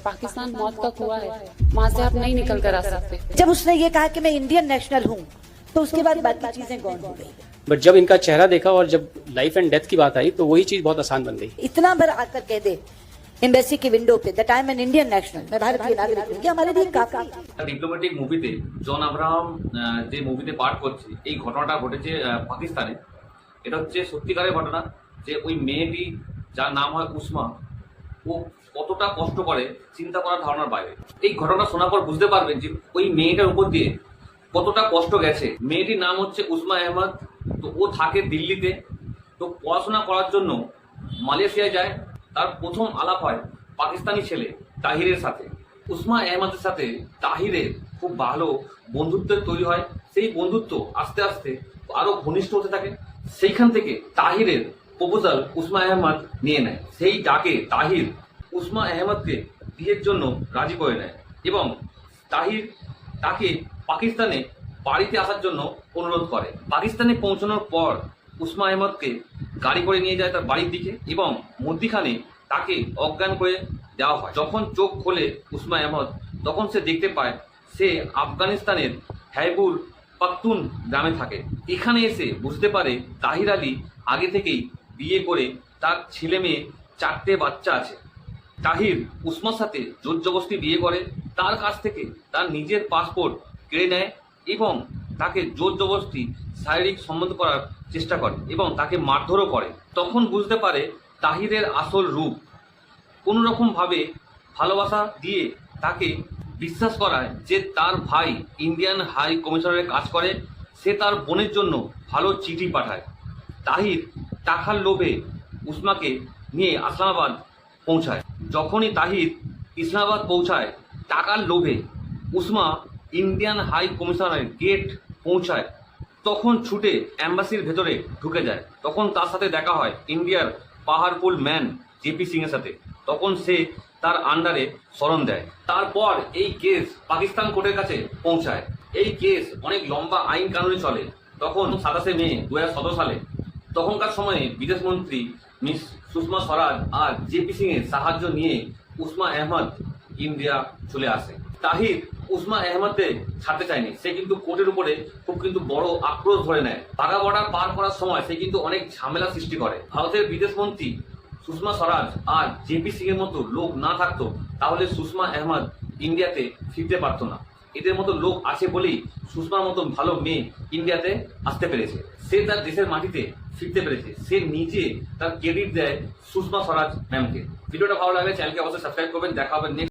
पाकिस्तान मौत का कुआं है, वहाँ से आप नहीं निकल कर आ सकते। जब उसने ये कहा कि मैं इंडियन नेशनल हूँ तो उसके बाद बाकी चीजें गौण हो गई। बट जब इनका चेहरा देखा और जब लाइफ एंड डेथ की बात आई तो वही चीज बहुत आसान बन गई। इतना भर आकर कह दे एम्बेसी की विंडो पे that I am an Indian national, मैं भारतीय नागरिक हूँ, ये हमारे लिए काफी है। ডিপ্লোম্যাটিক মুভিতে জন আব্রাহাম যে মুভিতে পার্ট করছে, এই ঘটনাটা ঘটেছে পাকিস্তানে। এটা হচ্ছে সত্যিকারের ঘটনা যে ওই মেয়েটি যার নাম হয় উসমা, ও কতটা কষ্ট করে চিন্তা করার ধারণার বাইরে। এই ঘটনা শোনার পর বুঝতে পারবেন যে ওই মেয়েটার উপর দিয়ে কতটা কষ্ট গেছে। মেয়েটির নাম হচ্ছে উসমা আহমদ। তো ও থাকে দিল্লিতে। তো পড়াশোনা করার জন্য মালয়েশিয়ায় যায়। তার প্রথম আলাপ হয় পাকিস্তানি ছেলে তাহিরের সাথে। উসমা আহমদের সাথে তাহিরের খুব ভালো বন্ধুত্বের তৈরি হয়। সেই বন্ধুত্ব আস্তে আস্তে আরো ঘনিষ্ঠ হতে থাকে। সেইখান থেকে তাহিরের প্রপোজাল উসমা আহমদ নিয়ে নেয়। সেই ডাকে তাহির উসমা আহমদকে বিয়ের জন্য রাজি করে নেয় এবং তাহির তাকে পাকিস্তানে বাড়িতে আসার জন্য অনুরোধ করে। পাকিস্তানে পৌঁছানোর পর উসমা আহমদকে গাড়ি করে নিয়ে যায় তার বাড়ির দিকে এবং মধ্যিখানে তাকে অজ্ঞান করে দেওয়া হয়। যখন চোখ খোলে উসমা আহমদ, তখন সে দেখতে পায় সে আফগানিস্তানের হাইবুর পাখতুন গ্রামে থাকে। এখানে এসে বুঝতে পারে তাহির আলী আগে থেকেই বিয়ে করে তার ছেলে মেয়ে 4টে বাচ্চা আছে। তাহির উসমার সাথে জোর জবরদস্তি বিয়ে করে, তার কাছ থেকে তার নিজের পাসপোর্ট কেড়ে নেয় এবং তাকে জোর জবরদস্তি শারীরিক সম্বন্ধ করার চেষ্টা করে এবং তাকে মারধরও করে। তখন বুঝতে পারে তাহিরের আসল রূপ। কোনো রকম ভাবে ভালোবাসা দিয়ে তাকে বিশ্বাস করায় যে তার ভাই ইন্ডিয়ান হাই কমিশনারে কাজ করে, সে তার বোনের জন্য ভালো চিঠি পাঠায়। তাহির টাকার লোভে উসমাকে নিয়ে ইসলামাবাদ পৌঁছায়। যখনই তাহির ইসলামাবাদ পৌঁছায় টাকার লোভে উসমা ইন্ডিয়ান হাই কমিশনারের গেট পৌঁছায়, তখন ছুটে অ্যাম্বাসির ভেতরে ঢুকে যায়। তখন তার সাথে দেখা হয় ইন্ডিয়ার পাওয়ারফুল ম্যান জেপি সিং এর সাথে। তখন সে তার আন্ডারে শরণ দেয়। তারপর এই কেস পাকিস্তান কোর্টের কাছে পৌঁছায়। এই কেস অনেক লম্বা আইন কানুনে চলে। তখন 27 মে 2017 সালে তখনকার সময়ে বিদেশ মন্ত্রী মিস সুষমা স্বরাজ আর জেপি সিং এর সাহায্য নিয়ে উসমা আহমদ ইন্ডিয়া চলে আসে। তাহির উসমা আহমদকে ছাড়তে চায়নি। সে কিন্তু কোর্টের উপরে খুব কিন্তু বড় আক্রোশ ধরে নেয়। বাঘা বর্ডার পার করার সময় সে কিন্তু অনেক ঝামেলা সৃষ্টি করে। ভারতের বিদেশ মন্ত্রী সুষমা স্বরাজ আর জেপি সিং এর মতো লোক না থাকতো তাহলে সুষমা আহমদ ইন্ডিয়াতে ফিরতে পারতো না। এদের মতো লোক আছে বলেই সুষমার মতো ভালো মেয়ে ইন্ডিয়াতে আসতে পেরেছে। সে তার দেশের মাটিতে ফিরতে পেরেছে। সে নিজে তার ক্রেডিট দেয় সুষমা স্বরাজ ম্যামকে। ভিডিওটা ভালো লাগলে চ্যানেলকে অবশ্যই সাবস্ক্রাইব করবেন। দেখা হবে নেক্সট